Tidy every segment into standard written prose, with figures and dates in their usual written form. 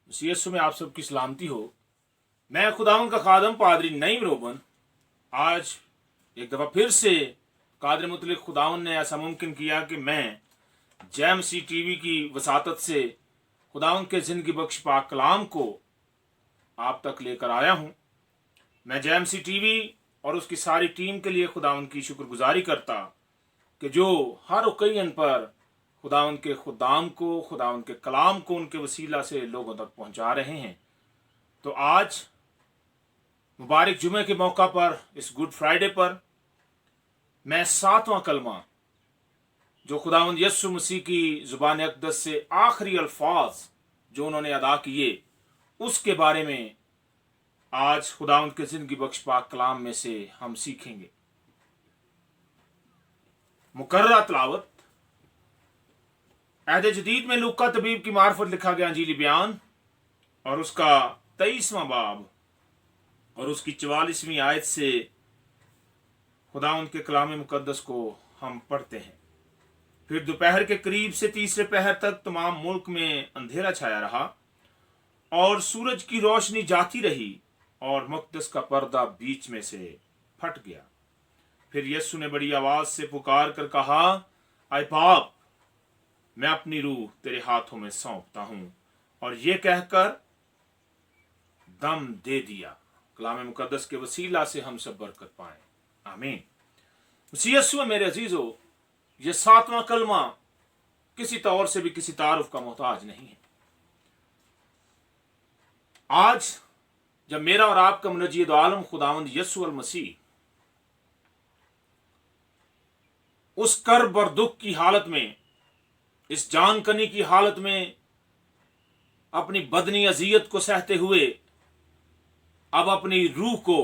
मसीह यीशु में आप सबकी सलामती हो। मैं खुदावंद का खादम पादरी नईम रोबन आज एक दफ़ा फिर से कादर मुतलिक खुदावंद ने ऐसा मुमकिन किया कि मैं जैमसी टीवी की वसातत से खुदावंद के ज़िंदगी बख्श पाक कलाम को आप तक लेकर आया हूँ। मैं जैमसी टीवी और उसकी सारी टीम के लिए खुदावंद की शुक्रगुजारी करता कि जो हर ओकेजन पर खुदावंद के खुदाम को, खुदावंद के कलाम को उनके वसीला से लोगों तक पहुंचा रहे हैं। तो आज मुबारक जुमे के मौका पर, इस गुड फ्राइडे पर, मैं 7वां कलमा जो खुदावंद यीशु मसीह की ज़ुबान अक़दस से आखिरी अल्फाज जो उन्होंने अदा किए उसके बारे में आज खुदावंद के ज़िंदगी बख्श पाक कलाम में से हम सीखेंगे। मुकर्रर तलावत अहद जदीद में लूका तबीब की मार्फत लिखा गया अंजीली बयान और उसका 23वां बाब और उसकी 44वीं आयत से खुदावंद के कलाम मुकद्दस को हम पढ़ते हैं। फिर दोपहर के करीब से तीसरे पहर तक तमाम मुल्क में अंधेरा छाया रहा और सूरज की रोशनी जाती रही और मुकद्दस का पर्दा बीच में से फट गया। फिर यीशु ने बड़ी आवाज से पुकार कर कहा, आए बाप, मैं अपनी रूह तेरे हाथों में सौंपता हूं। और ये कहकर दम दे दिया। कलाम मुकद्दस के वसीला से हम सब बरकत पाएं, आमीन। मसीह यीशु में मेरे अजीजों, ये 7वां कलमा किसी तौर से भी किसी तारुफ का मोहताज नहीं है। आज जब मेरा और आपका मुनज्जिद आलम खुदावंद यीशु अल मसीह उस कर्ब और दुख की हालत में, इस जानकनी की हालत में अपनी बदनी अजियत को सहते हुए अब अपनी रूह को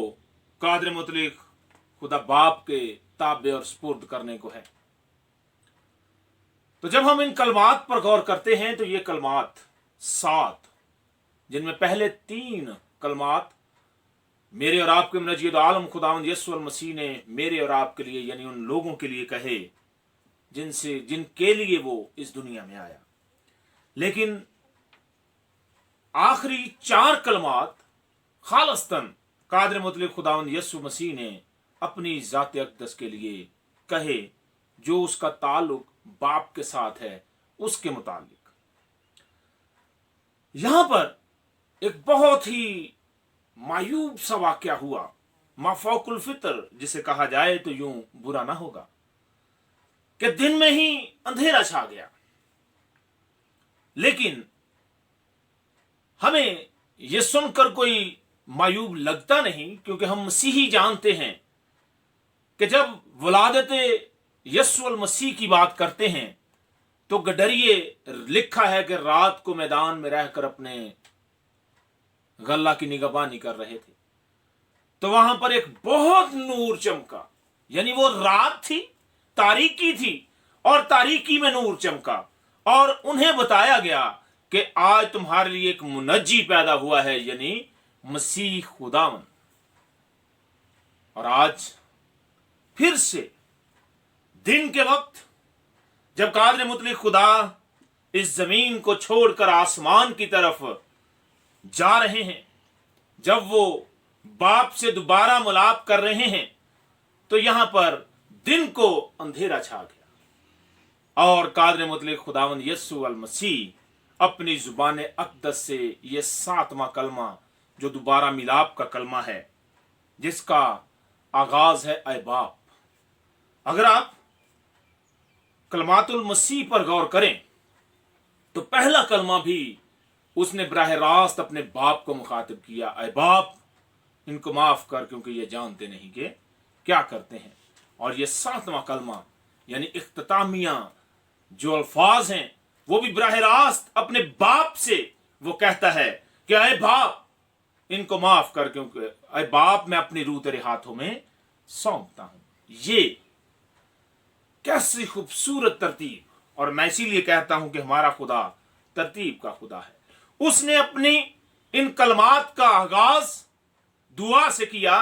कादर मुतलिक खुदा बाप के ताबे और स्पुर्द करने को है। तो जब हम इन कलमात पर गौर करते हैं तो ये कलमात 7, जिनमें पहले 3 कलमात मेरे और आपके मुनज्जिद आलम खुदावंद यीशु अल मसीह ने मेरे और आपके लिए, यानी उन लोगों के लिए कहे जिनके लिए वो इस दुनिया में आया। लेकिन आखिरी 4 कलमात खालस्तन कादर मुतलिक खुदावंद यीशु मसीह ने अपनी ज़ात अक़दस के लिए कहे, जो उसका ताल्लुक बाप के साथ है उसके मुतालिक। यहां पर एक बहुत ही मायूब सा वाक़या हुआ, माफौकुल फितर जिसे कहा जाए तो यूं बुरा ना होगा, कि दिन में ही अंधेरा छा गया। लेकिन हमें यह सुनकर कोई मायूब लगता नहीं, क्योंकि हम मसीही जानते हैं कि जब वलादत यीशु अल मसीह की बात करते हैं तो गडरिए लिखा है कि रात को मैदान में रहकर अपने गल्ला की निगहबानी कर रहे थे, तो वहां पर एक बहुत नूर चमका। यानी वो रात थी, तारीकी थी, और तारीकी में नूर चमका और उन्हें बताया गया कि आज तुम्हारे लिए एक मुनज्जी पैदा हुआ है, यानी मसीह खुदावन। और आज फिर से दिन के वक्त जब कादर मुतलिक खुदा इस जमीन को छोड़कर आसमान की तरफ जा रहे हैं, जब वो बाप से दोबारा मुलाकात कर रहे हैं, तो यहां पर दिन को अंधेरा छा गया और कादर मुतलिक खुदावंद यीशु अल मसीह अपनी जुबान अक़दस से ये 7वां कलमा जो दोबारा मिलाप का कलमा है, जिसका आगाज है ऐ बाप। अगर आप कलमातुल मसीह पर गौर करें तो पहला कलमा भी उसने बराह रास्त अपने बाप को मुखातिब किया, ऐ बाप, इनको माफ कर क्योंकि ये जानते नहीं कि क्या करते हैं। और ये 7वां कलमा यानी इख्तितामिया जो अल्फाज हैं वो भी बराह रास्त अपने बाप से वो कहता है कि ऐ बाप, इनको माफ कर क्योंकि ऐ बाप, मैं अपनी रूह तेरे हाथों में सौंपता हूं। ये कैसी खूबसूरत तरतीब, और मैं इसीलिए कहता हूं कि हमारा खुदा तरतीब का खुदा है। उसने अपनी इन कलमात का आगाज दुआ से किया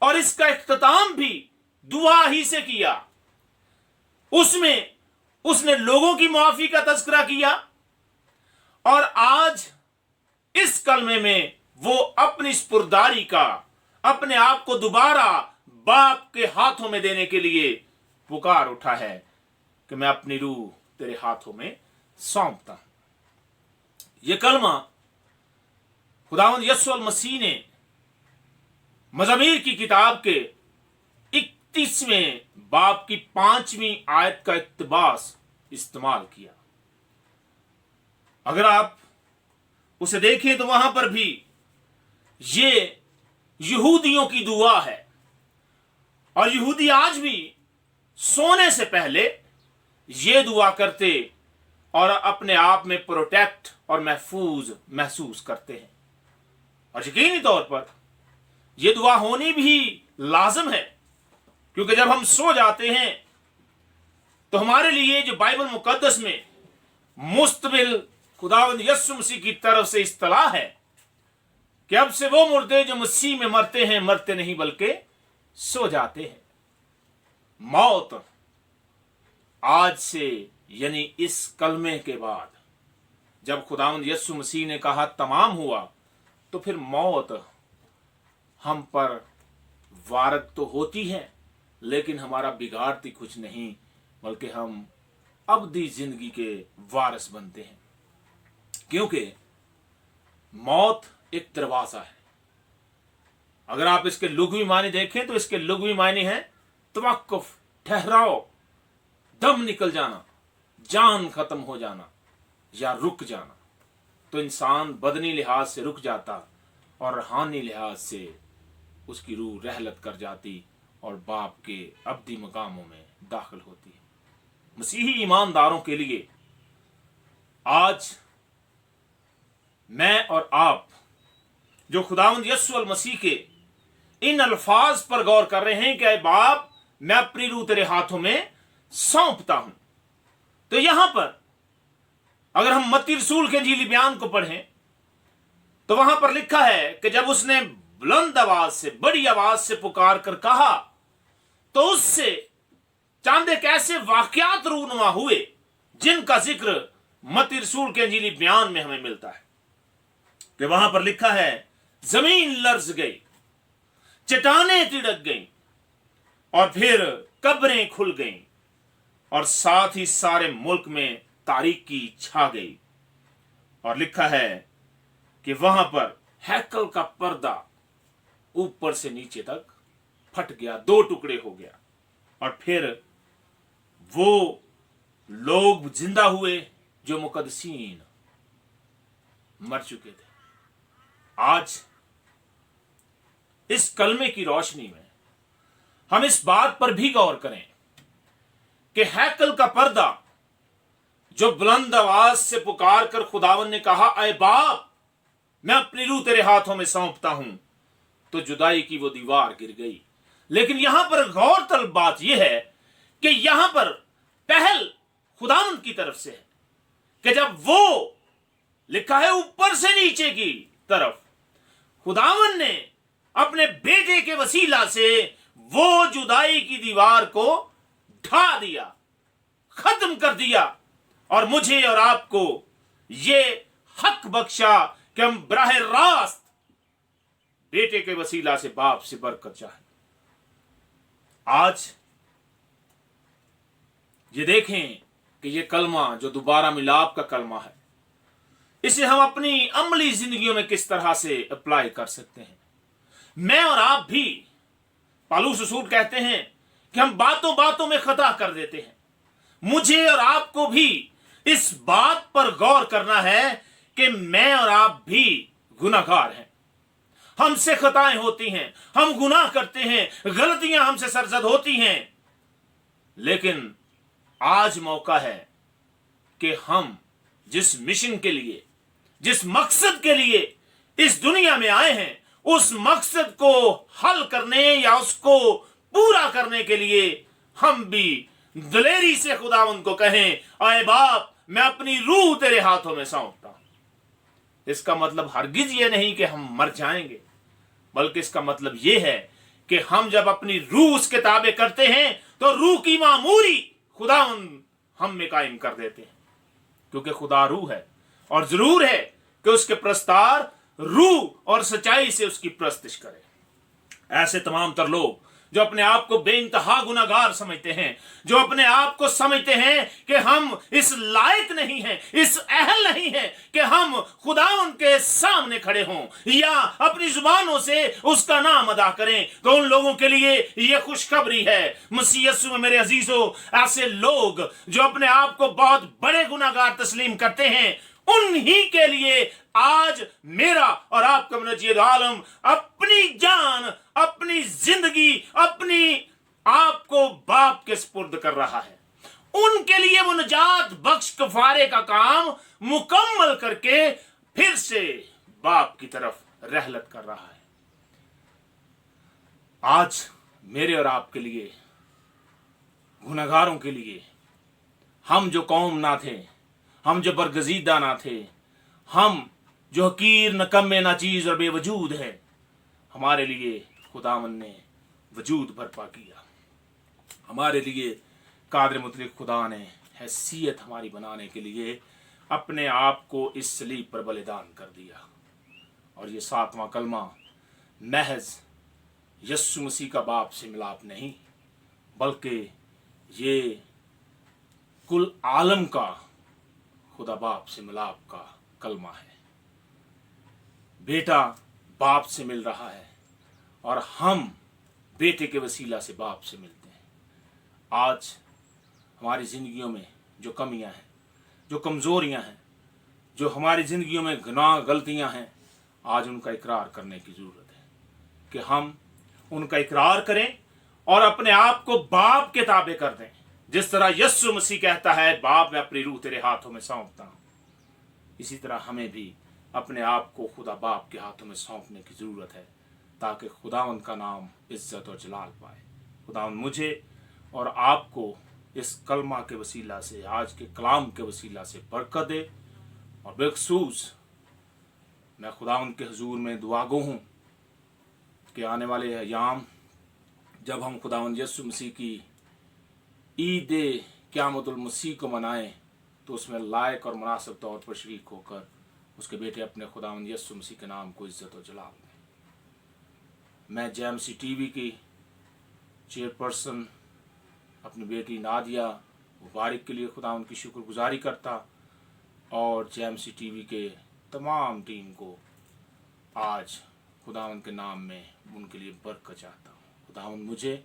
और इसका इख्तिताम भी दुआ ही से किया। उसमें उसने लोगों की माफी का तज़किरा किया और आज इस कलमे में वो अपनी स्पुर्दारी का, अपने आप को दोबारा बाप के हाथों में देने के लिए पुकार उठा है कि मैं अपनी रूह तेरे हाथों में सौंपता हूं। यह कलमा खुदावंद यीशु मसीह ने मज़ामीर की किताब के 31वें बाब की 5वीं आयत का इक्तिबास इस्तेमाल किया। अगर आप उसे देखें तो वहां पर भी ये यहूदियों की दुआ है, और यहूदी आज भी सोने से पहले ये दुआ करते और अपने आप में प्रोटेक्ट और महफूज महसूस करते हैं। और यकीनी तौर पर यह दुआ होनी भी लाजम है, क्योंकि जब हम सो जाते हैं तो हमारे लिए जो बाइबल मुकद्दस में मुस्तबिल खुदावंद यीशु मसीह की तरफ से इस्तलाह है कि अब से वो मुर्दे जो मसीह में मरते हैं मरते नहीं बल्कि सो जाते हैं। मौत आज से यानी इस कलमे के बाद जब खुदावंद यीशु मसीह ने कहा तमाम हुआ, तो फिर मौत हम पर वारद तो होती है, लेकिन हमारा बिगाड़ती कुछ नहीं, बल्कि हम अबदी जिंदगी के वारिस बनते हैं। क्योंकि मौत एक दरवाजा है। अगर आप इसके लुग़वी मायने देखें तो इसके लुग़वी मायने हैं तवक्कुफ, ठहराव, दम निकल जाना, जान खत्म हो जाना या रुक जाना। तो इंसान बदनी लिहाज से रुक जाता और रूहानी लिहाज से उसकी रूह रहलत कर जाती और बाप के अबदी मकामों में दाखिल होती है। मसीही ईमानदारों के लिए आज मैं और आप जो खुदावंद यीशु मसीह के इन अल्फाज पर गौर कर रहे हैं कि ऐ बाप मैं अपनी रूह तेरे हाथों में सौंपता हूं, तो यहां पर अगर हम मत्ती रसूल के इंजीली बयान को पढ़ें तो वहां पर लिखा है कि जब उसने बुलंद आवाज से, बड़ी आवाज से पुकार कर कहा, तो उससे चांद एक ऐसे वाकयात रूनुमा हुए जिनका जिक्र मत्ती रसूल के इंजीली बयान में हमें मिलता है। कि वहां पर लिखा है जमीन लर्ज गई, चट्टानें तिड़क गईं, और फिर कब्रें खुल गईं, और साथ ही सारे मुल्क में तारीकी छा गई। और लिखा है कि वहां पर हैकल का पर्दा ऊपर से नीचे तक फट गया, 2 टुकड़े हो गया, और फिर वो लोग जिंदा हुए जो मुकद्दसीन मर चुके थे। आज इस कलमे की रोशनी में हम इस बात पर भी गौर करें कि हैकल का पर्दा जो बुलंद आवाज से पुकार कर खुदावन ने कहा ऐ बाप मैं अपनी रूह तेरे हाथों में सौंपता हूं, तो जुदाई की वो दीवार गिर गई। लेकिन यहां पर गौर तलब बात यह है कि यहां पर पहल खुदावन की तरफ से है कि जब वो लिखा है ऊपर से नीचे की तरफ खुदावन ने अपने बेटे के वसीला से वो जुदाई की दीवार को ढा दिया, खत्म कर दिया, और मुझे और आपको ये हक बख्शा कि हम बराह रास्त बेटे के वसीला से बाप से बरकत चाहें। आज ये देखें कि ये कलमा जो दोबारा मिलाप का कलमा है, इसे हम अपनी अमली जिंदगियों में किस तरह से अप्लाई कर सकते हैं। मैं और आप भी, पालूस रसूल कहते हैं कि हम बातों बातों में खता कर देते हैं। मुझे और आपको भी इस बात पर गौर करना है कि मैं और आप भी गुनाहगार हैं। हमसे खताएं होती हैं, हम गुनाह करते हैं, गलतियां हमसे सरजद होती हैं, लेकिन आज मौका है कि हम जिस मिशन के लिए, जिस मकसद के लिए इस दुनिया में आए हैं, उस मकसद को हल करने या उसको पूरा करने के लिए हम भी दलेरी से खुदावंद को कहें ऐ बाप मैं अपनी रूह तेरे हाथों में सौंपता हूं। इसका मतलब हरगिज ये नहीं कि हम मर जाएंगे, बल्कि इसका मतलब ये है कि हम जब अपनी रूह उसके ताबे करते हैं तो रूह की मामूरी खुदावंद हम में कायम कर देते हैं, क्योंकि खुदा रूह है और जरूर है कि उसके प्रस्तार रूह और सच्चाई से उसकी प्रस्तुति करे। ऐसे तमाम तर लोग जो अपने आप को बेइंतहा गुनाहगार समझते हैं, जो अपने आप को समझते हैं कि हम इस लायक नहीं हैं, इस अहल नहीं हैं कि हम खुदा उनके सामने खड़े हों या अपनी जुबानों से उसका नाम अदा करें, तो उन लोगों के लिए ये खुशखबरी है मसीह यीशु में मेरे अजीजों। ऐसे लोग जो अपने आप को बहुत बड़े गुनाहगार तस्लीम करते हैं, उन्हीं के लिए आज मेरा और आपका मुनज्जिर आलम अपनी जान, अपनी जिंदगी, अपनी आप को बाप के सुपुर्द कर रहा है। उनके लिए वो निजात बख्श कफारे का काम मुकम्मल करके फिर से बाप की तरफ रहलत कर रहा है। आज मेरे और आपके लिए, गुनाहगारों के लिए, हम जो कौम ना थे, हम जो बरगजीदा ना थे, हम जो हकीर, नकम्मे, नाचीज और बेवजूद है, हमारे लिए खुदावन ने वजूद बर्पा किया। हमारे लिए कादिर मुतलक खुदा ने हैसियत हमारी बनाने के लिए अपने आप को इस सलीब पर बलिदान कर दिया। और ये 7वां कलमा महज यस्सु मसीह का बाप से मिलाप नहीं, बल्कि ये कुल आलम का खुदा बाप से मिलाप का कलमा है। बेटा बाप से मिल रहा है और हम बेटे के वसीला से बाप से मिलते हैं। आज हमारी ज़िंदगियों में जो कमियां हैं, जो कमज़ोरियां हैं, जो हमारी ज़िंदगियों में गुनाह गलतियां हैं, आज उनका इकरार करने की ज़रूरत है कि हम उनका इकरार करें और अपने आप को बाप के ताबे कर दें। जिस तरह यीशु मसीह कहता है, बाप मैं अपनी रूह तेरे हाथों में सौंपता हूँ, इसी तरह हमें भी अपने आप को खुदा बाप के हाथों में सौंपने की ज़रूरत है, ताकि खुदावंद का नाम इज्जत और जलाल पाए। खुदावंद मुझे और आपको इस कलमा के वसीला से, आज के कलाम के वसीला से बरकत दे। और बेखसूस मैं खुदावंद के हुजूर में दुआगो हूँ कि आने वाले अयाम जब हम खुदावंद यीशु मसीह की ईद क़यामतुल मसीह को मनाएं, तो उसमें लायक और मुनासिब तौर पर शरीक होकर उसके बेटे अपने खुदावंद यीशु मसीह के नाम को इज्जत और जलाल दें। मैं जेएमसी टीवी की चेयरपर्सन अपनी बेटी नादिया मुबारक के लिए खुदावंद की शुक्रगुजारी करता और जेएमसी टीवी के तमाम टीम को आज खुदावंद के नाम में उनके लिए बरकत चाहता हूँ। खुदावंद मुझे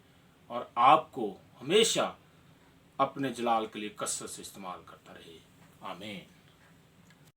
और आपको हमेशा अपने जलाल के लिए कसरत से इस्तेमाल करता रहे। आमीन।